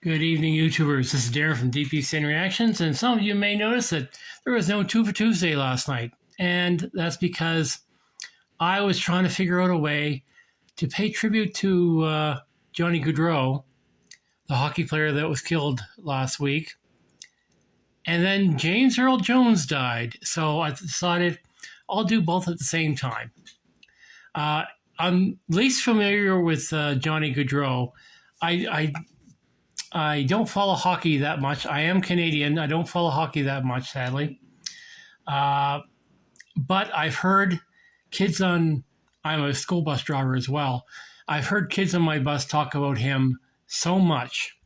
Good evening, YouTubers. This is Darren from DPCN Reactions, and some of you may notice that there was no Two for Tuesday last night, and that's because I was trying to figure out a way to pay tribute to Johnny Gaudreau, the hockey player that was killed last week, and then James Earl Jones died, so I decided I'll do both at the same time. I'm least familiar with Johnny Gaudreau. I don't follow hockey that much. I am Canadian. I don't follow hockey that much, sadly. But I've heard kids on, I'm a school bus driver as well. I've heard kids on my bus talk about him so much.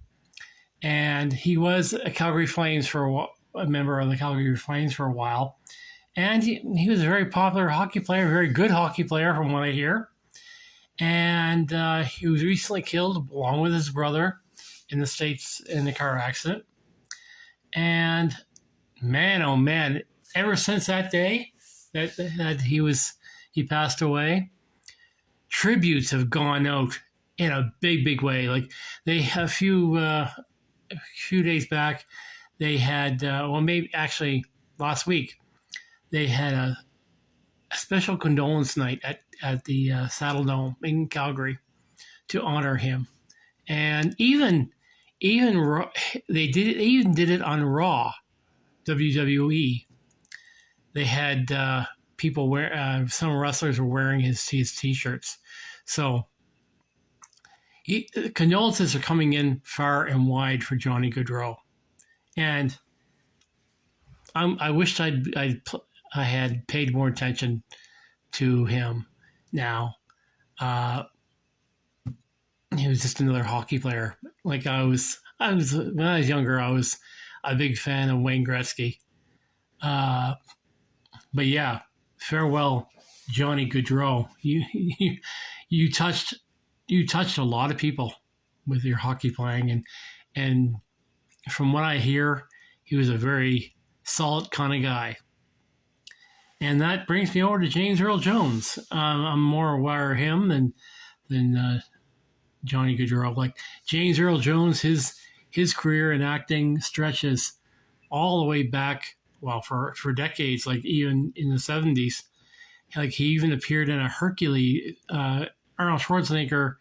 And he was a Calgary Flames for a member of the Calgary Flames for a while. And he was a very popular hockey player, a very good hockey player from what I hear. And he was recently killed along with his brother in the States in a car accident. And man, oh man, ever since that day that he passed away, tributes have gone out in a big way. Like they have a few days back, they had maybe actually last week, they had a special condolence night at the Saddle Dome in Calgary to honor him. And even they did it on Raw, WWE. They had people some wrestlers were wearing his T-shirts. So condolences are coming in far and wide for Johnny Gaudreau, and I wished I had paid more attention to him. Now, he was just another hockey player. Like I was when I was younger, I was a big fan of Wayne Gretzky. But yeah, farewell, Johnny Gaudreau. You touched a lot of people with your hockey playing, and from what I hear, he was a very solid kind of guy. And that brings me over to James Earl Jones. I'm more aware of him than Johnny Gaudreau. Like James Earl Jones, his career in acting stretches all the way back, well, for decades, like even in the 70s. Like he even appeared in a Hercules, Arnold Schwarzenegger,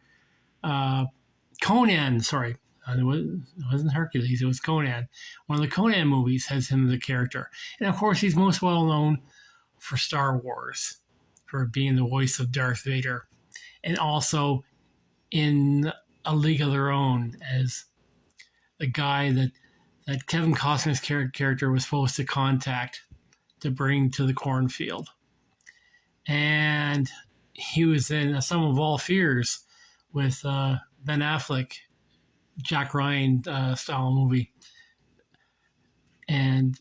Conan, sorry. It wasn't Hercules, it was Conan. One of the Conan movies has him as a character. And of course, he's most well known for Star Wars, for being the voice of Darth Vader. And also in A League of Their Own as the guy that Kevin Costner's character was supposed to contact to bring to the cornfield. And he was in A Sum of All Fears with Ben Affleck, Jack Ryan style movie. And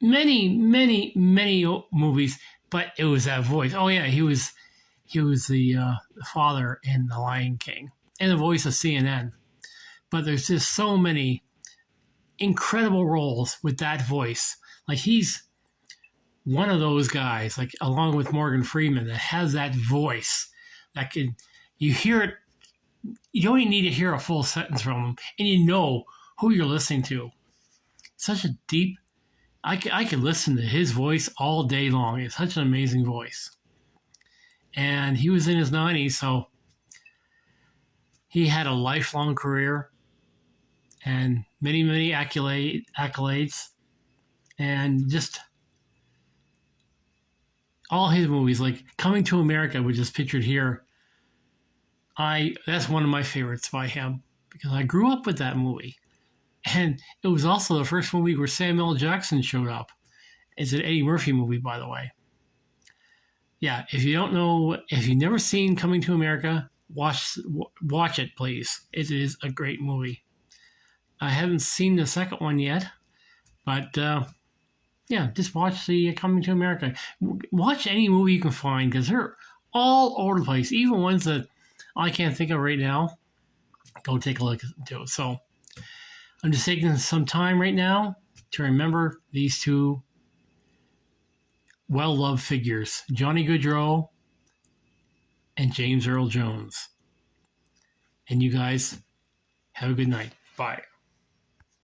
many movies, but it was that voice. Oh yeah, he was the father in The Lion King and the voice of CNN. But there's just so many incredible roles with that voice. Like he's one of those guys, like along with Morgan Freeman, that has that voice that you hear it. You don't even need to hear a full sentence from him, and you know who you're listening to. Such a deep. I could listen to his voice all day long. It's such an amazing voice. And he was in his 90s, so he had a lifelong career and many accolades. And just all his movies, like Coming to America, which is pictured here, that's one of my favorites by him because I grew up with that movie. And it was also the first movie where Samuel L. Jackson showed up. It's an Eddie Murphy movie, by the way. Yeah, if you don't know, if you've never seen Coming to America, watch it, please. It is a great movie. I haven't seen the second one yet, but yeah, just watch the Coming to America. Watch any movie you can find because they're all over the place, even ones that I can't think of right now. Go take a look at it. So I'm just taking some time right now to remember these two well-loved figures, Johnny Gaudreau and James Earl Jones. And you guys have a good night. Bye.